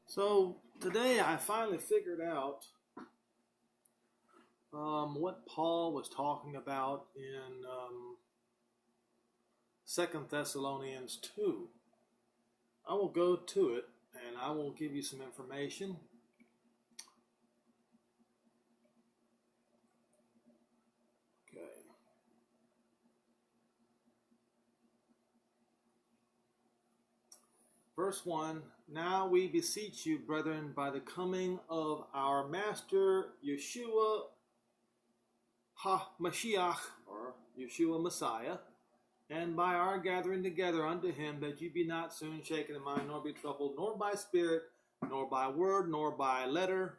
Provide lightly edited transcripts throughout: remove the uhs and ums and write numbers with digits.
So today I finally figured out what Paul was talking about in 2 Thessalonians 2. I will go to it and I will give you some information. Okay. Verse 1, Now we beseech you, brethren, by the coming of our Master Yeshua HaMashiach, or Yeshua Messiah, and by our gathering together unto him, that you be not soon shaken in mind, nor be troubled, nor by spirit, nor by word, nor by letter,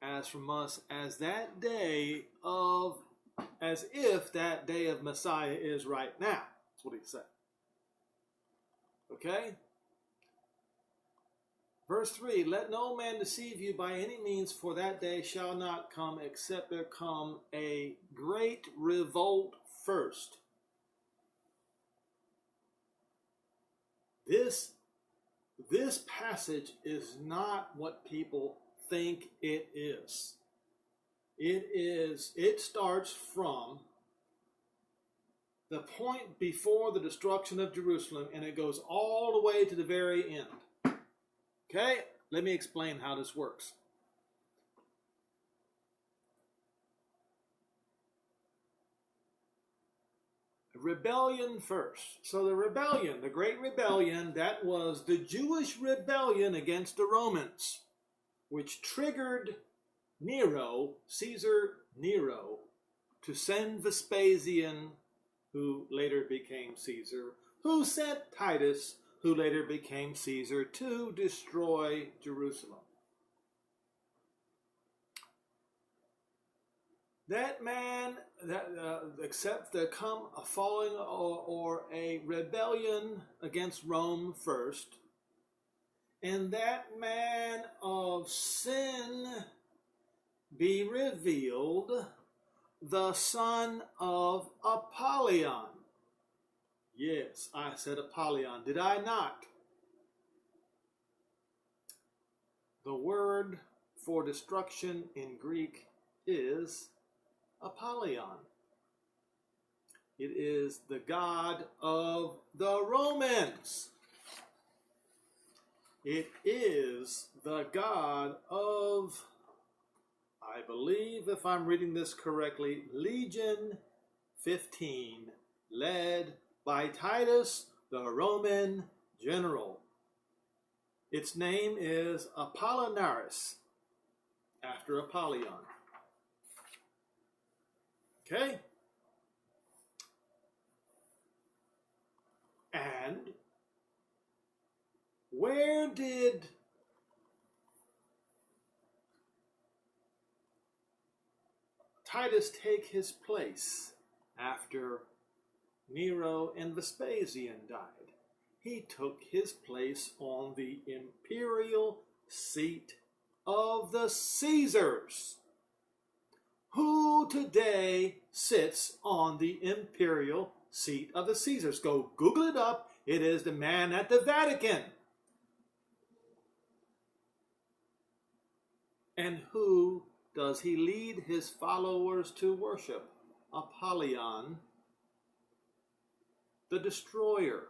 as from us, as if that day of Messiah is right now. That's what he said. Okay? Verse 3, Let no man deceive you by any means, for that day shall not come, except there come a great revolt first. This passage is not what people think it is. It starts from the point before the destruction of Jerusalem, and it goes all the way to the very end. Okay, let me explain how this works. Rebellion first. So the rebellion, the Great Rebellion, that was the Jewish rebellion against the Romans, which triggered Caesar Nero, to send Vespasian, who later became Caesar, who sent Titus, who later became Caesar, to destroy Jerusalem. That man, except there come a falling or a rebellion against Rome first, and that man of sin be revealed, the son of Apollyon. Yes, I said Apollyon, did I not? The word for destruction in Greek is Apollyon. It is the god of the Romans. It is the god of, I believe, if I'm reading this correctly, Legion 15, led by Titus, the Roman general. Its name is Apollinaris, after Apollyon. Okay? And where did Titus take his place after Nero and Vespasian died? He took his place on the imperial seat of the Caesars. Who today sits on the imperial seat of the Caesars? Go Google it up. It is the man at the Vatican. And who does he lead his followers to worship? Apollyon, the destroyer.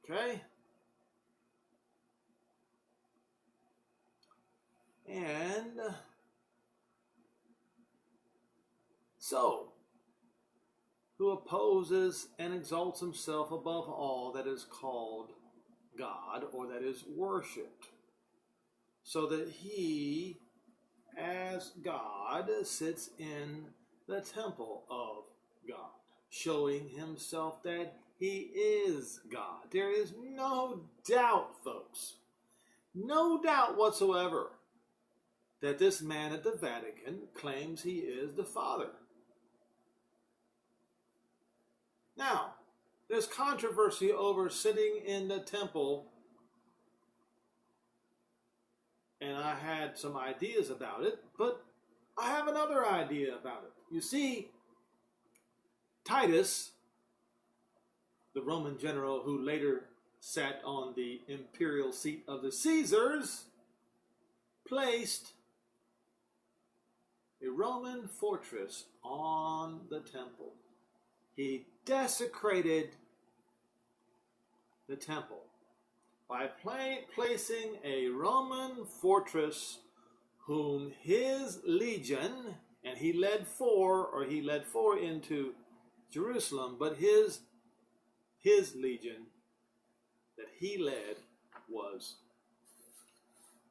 Okay? And so, who opposes and exalts himself above all that is called God, or that is worshipped, so that he, as God, sits in the temple of God, showing himself that he is God. There is no doubt, folks, no doubt whatsoever, that this man at the Vatican claims he is the Father. Now, there's controversy over sitting in the temple, and I had some ideas about it, but I have another idea about it. You see, Titus, the Roman general who later sat on the imperial seat of the Caesars, placed a Roman fortress on the temple. He desecrated the temple by placing a Roman fortress whom his legion, and he led four into Jerusalem, but his legion that he led was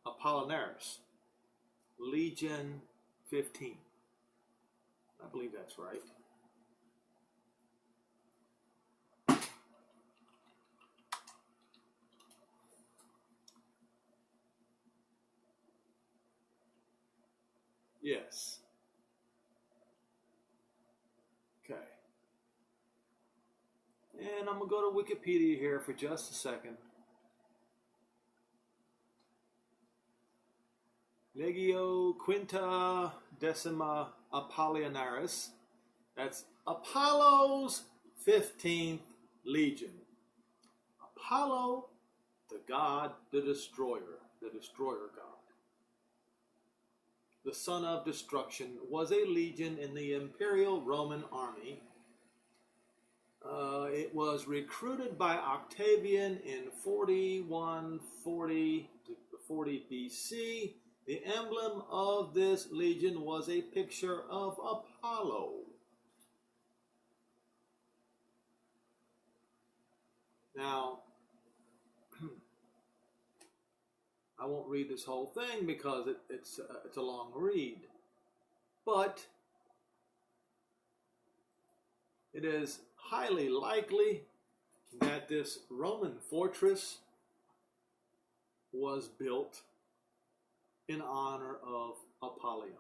Apollinaris, Legion 15. I believe that's right. Yes. Okay. And I'm going to go to Wikipedia here for just a second. Legio Quinta Decima Apollinaris. That's Apollo's 15th Legion. Apollo, the god, the destroyer god. The son of destruction, was a legion in the imperial Roman army. It was recruited by Octavian in 4140 to 40 BC. The emblem of this legion was a picture of Apollo. Now, I won't read this whole thing because it's a long read, but it is highly likely that this Roman fortress was built in honor of Apollyon,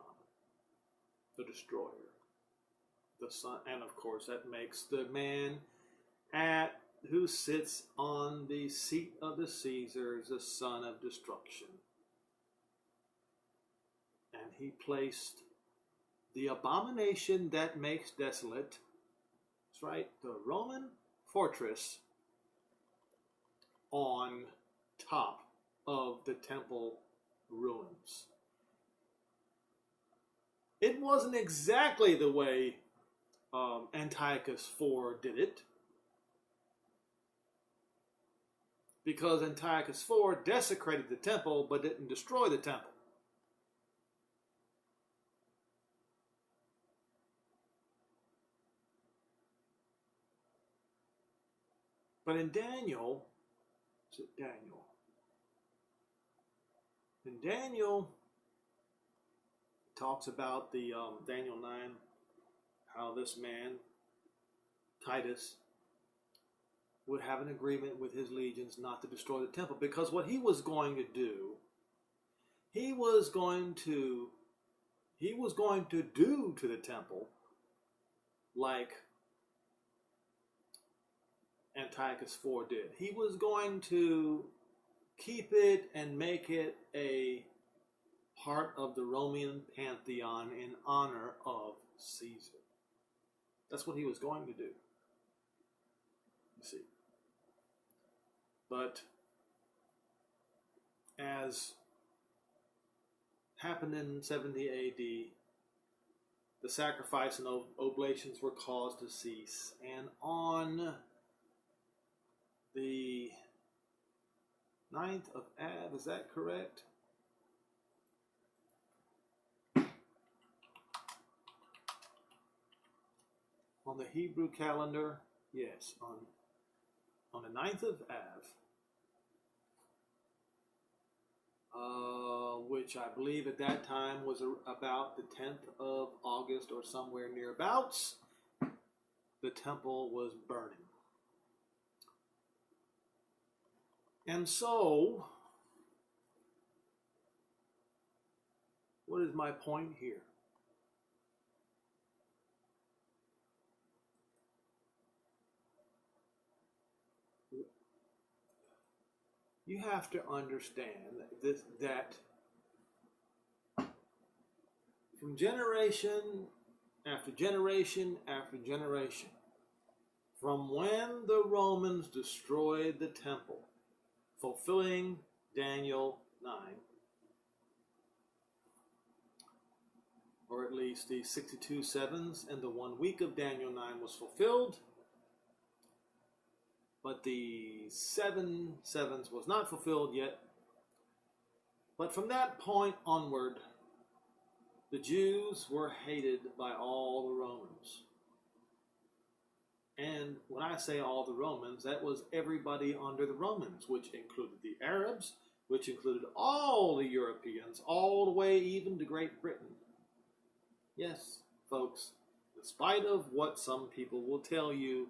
the destroyer, the son, and of course that makes the man who sits on the seat of the Caesars the son of destruction. And he placed the abomination that makes desolate, that's right, the Roman fortress, on top of the temple ruins. It wasn't exactly the way Antiochus IV did it, because Antiochus IV desecrated the temple but didn't destroy the temple. But in Daniel, in Daniel, it talks about the Daniel 9, how this man, Titus, would have an agreement with his legions not to destroy the temple, because what he was going to do, he was going to do to the temple like Antiochus IV did. He was going to keep it and make it a part of the Roman pantheon in honor of Caesar. That's what he was going to do. You see. But as happened in 70 AD, the sacrifice and oblations were caused to cease. And on the 9th of Av, is that correct? On the Hebrew calendar, yes, on the 9th of Av, which I believe at that time was about the 10th of August or somewhere nearabouts, the temple was burning. And so, what is my point here? You have to understand that from generation after generation after generation, from when the Romans destroyed the temple, fulfilling Daniel 9, or at least the 62 sevens, and the 1 week of Daniel 9 was fulfilled, but the 7 sevens was not fulfilled yet. But from that point onward, the Jews were hated by all the Romans. And when I say all the Romans, that was everybody under the Romans, which included the Arabs, which included all the Europeans, all the way even to Great Britain. Yes, folks, in spite of what some people will tell you,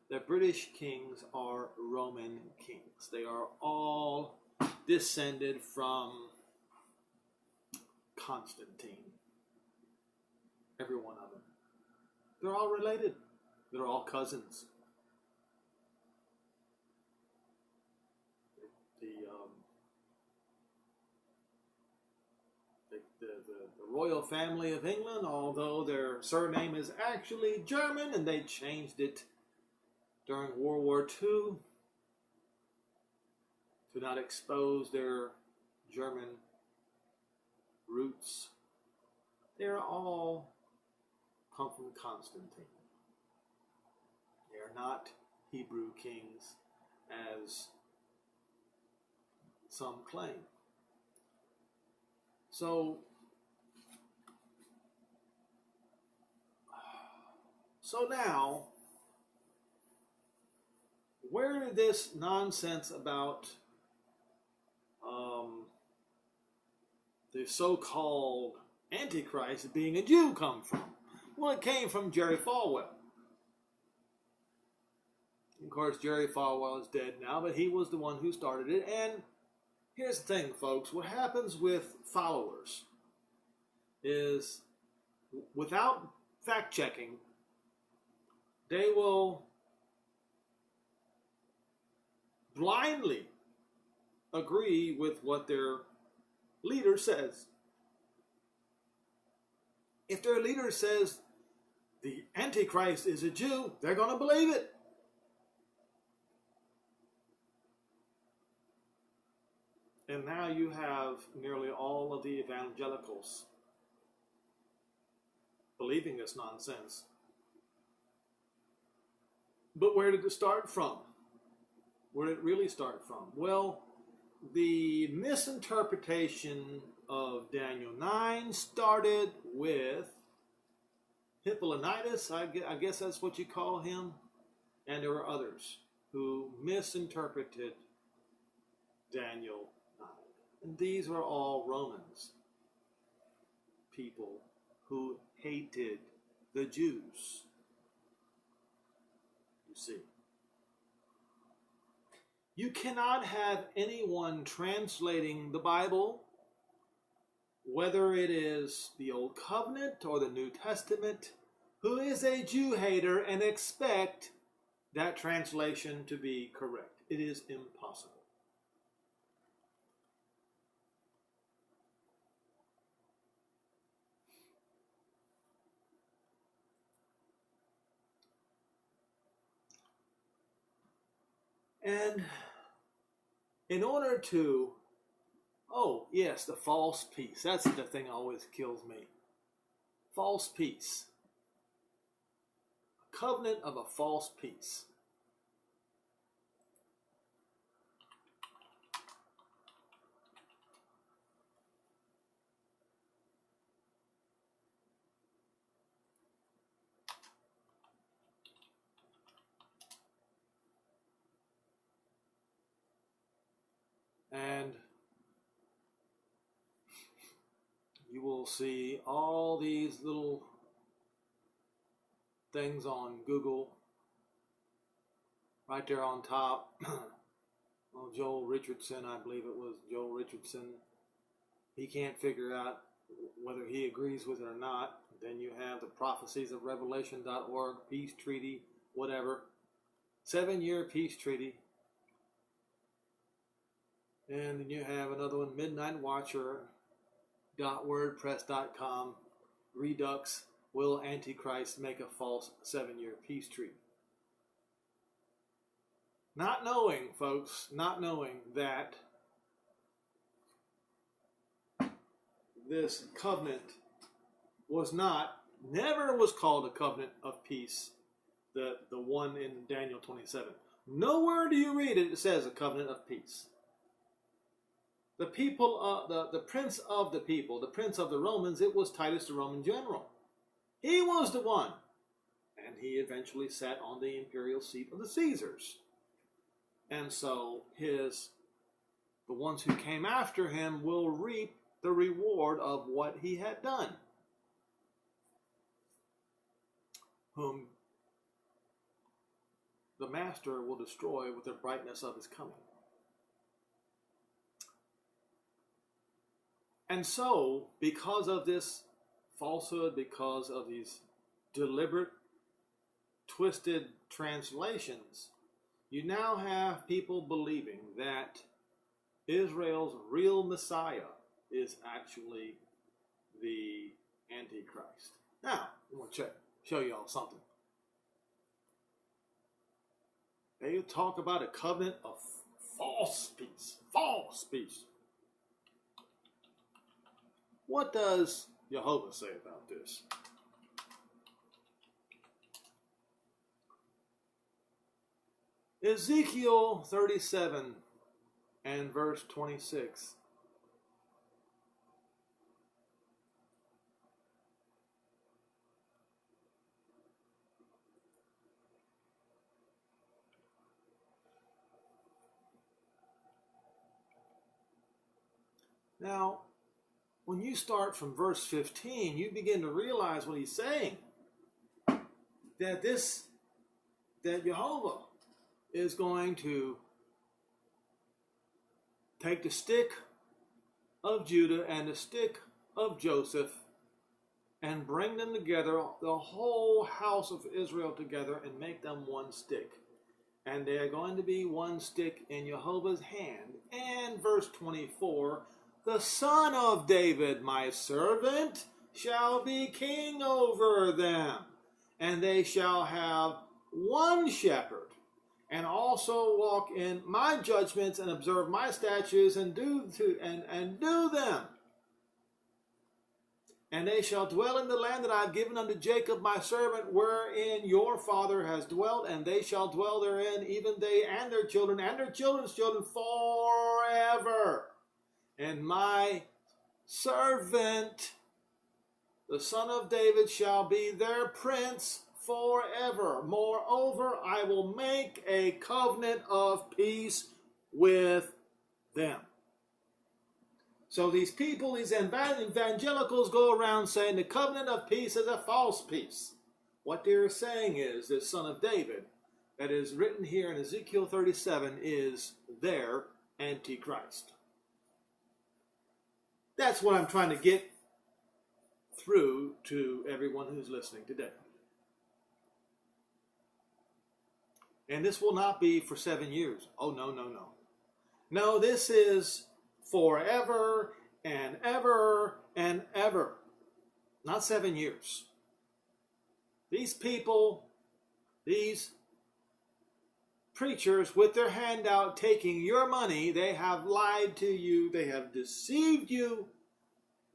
the British kings are Roman kings. They are all descended from Constantine. Every one of them. They're all related. They're all cousins. The royal family of England, although their surname is actually German, and they changed it during World War II to not expose their German roots. They're all come from Constantine. They're not Hebrew kings, as some claim. So now, where did this nonsense about the so-called Antichrist being a Jew come from? Well, it came from Jerry Falwell. Of course, Jerry Falwell is dead now, but he was the one who started it. And here's the thing, folks. What happens with followers is, without fact-checking, they will blindly agree with what their leader says. If their leader says the Antichrist is a Jew, they're going to believe it. And now you have nearly all of the evangelicals believing this nonsense. But where did it start from? Where did it really start from? Well, the misinterpretation of Daniel 9 started with Hippolytus, I guess that's what you call him, and there were others who misinterpreted Daniel 9. And these were all Romans, people who hated the Jews. You see. You cannot have anyone translating the Bible, whether it is the Old Covenant or the New Testament, who is a Jew hater and expect that translation to be correct. It is impossible. And in order to, oh yes, the false peace. That's the thing that always kills me. False peace. A covenant of a false peace. And you will see all these little things on Google right there on top. Well, Joel Richardson, I believe it was Joel Richardson, he can't figure out whether he agrees with it or not. Then you have the prophecies of Revelation.org, peace treaty, whatever, 7-year peace treaty. And then you have another one, midnightwatcher.wordpress.com, Redux, will Antichrist make a false 7-year peace treaty? Not knowing, folks, not knowing that this covenant never was called a covenant of peace, the one in Daniel 27. Nowhere do you read it, it says a covenant of peace. The people, the prince of the people, the prince of the Romans, it was Titus the Roman general. He was the one. And he eventually sat on the imperial seat of the Caesars. And so the ones who came after him will reap the reward of what he had done, whom the master will destroy with the brightness of his coming. And so, because of this falsehood, because of these deliberate, twisted translations, you now have people believing that Israel's real Messiah is actually the Antichrist. Now, I'm going to show you all something. They talk about a covenant of false peace. False peace. What does Jehovah say about this? Ezekiel 37 and verse 26. Now, when you start from verse 15, you begin to realize what he's saying. That Jehovah is going to take the stick of Judah and the stick of Joseph and bring them together, the whole house of Israel together, and make them one stick. And they are going to be one stick in Jehovah's hand. And verse 24, the son of David, my servant, shall be king over them, and they shall have one shepherd, and also walk in my judgments and observe my statutes and do them. And they shall dwell in the land that I have given unto Jacob my servant, wherein your father has dwelt, and they shall dwell therein, even they and their children's children forever. And my servant, the son of David, shall be their prince forever. Moreover, I will make a covenant of peace with them. So these people, these evangelicals, go around saying the covenant of peace is a false peace. What they're saying is the son of David, that is written here in Ezekiel 37, is their Antichrist. That's what I'm trying to get through to everyone who's listening today. And this will not be for 7 years. Oh, no, no, no. No, this is forever and ever and ever. Not 7 years. These people, these preachers with their hand out taking your money, they have lied to you, they have deceived you,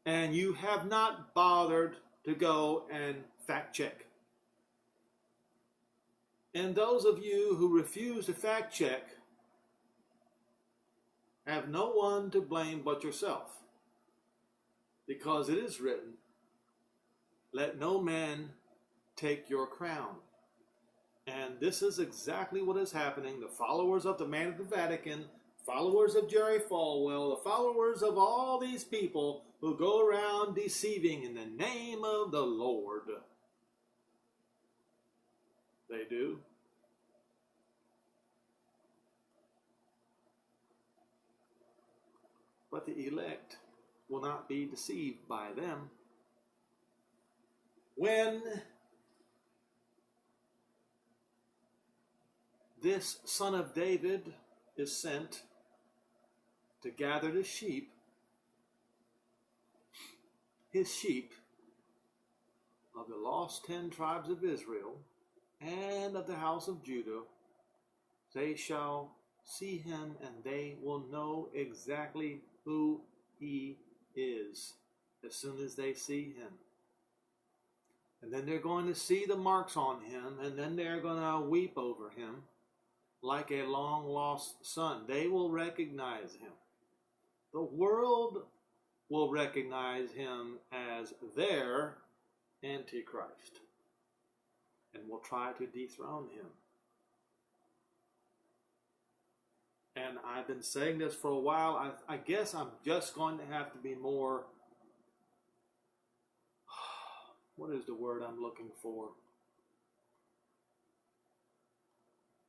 and you have not bothered to go and fact check. And those of you who refuse to fact check have no one to blame but yourself, because it is written, let no man take your crown. And this is exactly what is happening. The followers of the man of the Vatican, followers of Jerry Falwell, the followers of all these people who go around deceiving in the name of the Lord. They do. But the elect will not be deceived by them. When this son of David is sent to gather the sheep, his sheep of the lost 10 tribes of Israel and of the house of Judah They shall see him, and they will know exactly who he is as soon as they see him. And then they're going to see the marks on him, and then they're going to weep over him like a long-lost son. They will recognize him. The world will recognize him as their Antichrist and will try to dethrone him. And I've been saying this for a while. I guess I'm just going to have to be more, what is the word I'm looking for?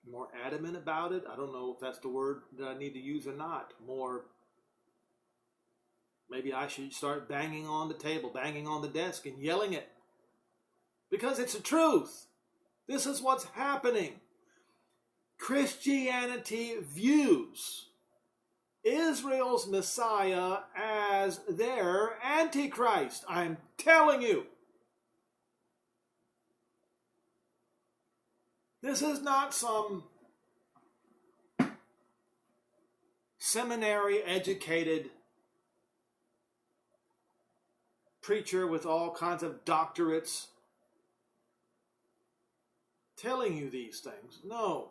More adamant about it. I don't know if that's the word that I need to use or not. More, maybe I should start banging on the table, banging on the desk and yelling it. Because it's the truth. This is what's happening. Christianity views Israel's Messiah as their Antichrist. I'm telling you. This is not some seminary-educated preacher with all kinds of doctorates telling you these things. No.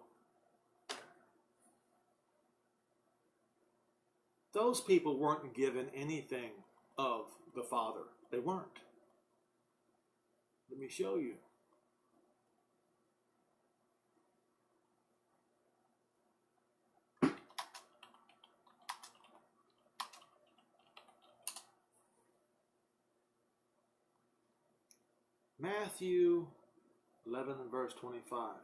Those people weren't given anything of the Father. They weren't. Let me show you. Matthew 11 and verse 25.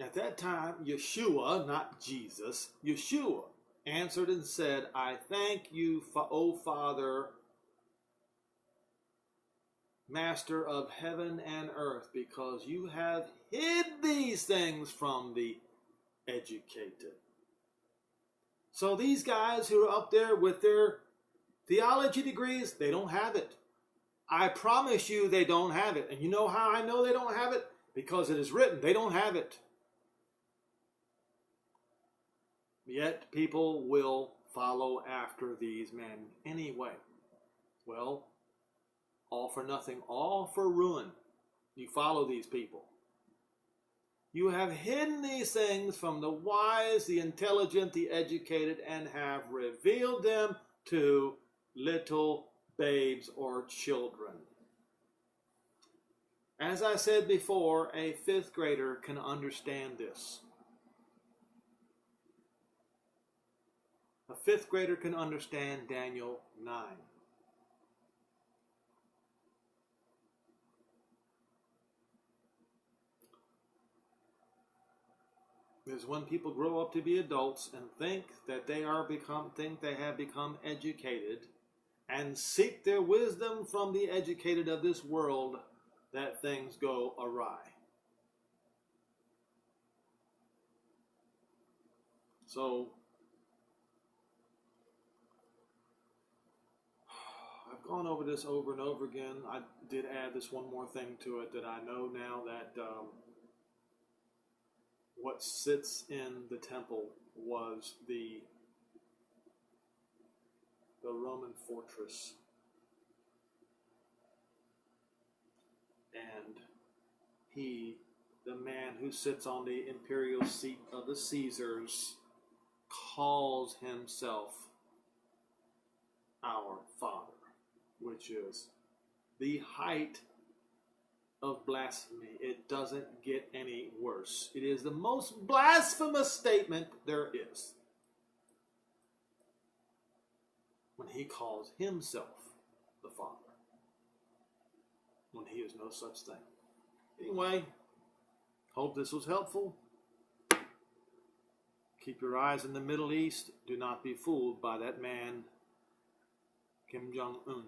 At that time, Yeshua, not Jesus, Yeshua answered and said, I thank you, O Father, Master of heaven and earth, because you have hid these things from the educated. So these guys who are up there with their theology degrees, they don't have it. I promise you they don't have it. And you know how I know they don't have it? Because it is written, they don't have it. Yet people will follow after these men anyway. Well, all for nothing, all for ruin. You follow these people. You have hidden these things from the wise, the intelligent, the educated, and have revealed them to little babes or children. As I said before, a fifth grader can understand this. A fifth grader can understand Daniel 9. Is when people grow up to be adults and think that they have become educated and seek their wisdom from the educated of this world, that things go awry. So I've gone over this over and over again. I did add this one more thing to it, that I know now that what sits in the temple was the Roman fortress. And he, the man who sits on the imperial seat of the Caesars, calls himself our Father, which is the height of blasphemy. It doesn't get any worse. It is the most blasphemous statement there is. When he calls himself the Father, when he is no such thing. Anyway, hope this was helpful. Keep your eyes in the Middle East. Do not be fooled by that man, Kim Jong-un.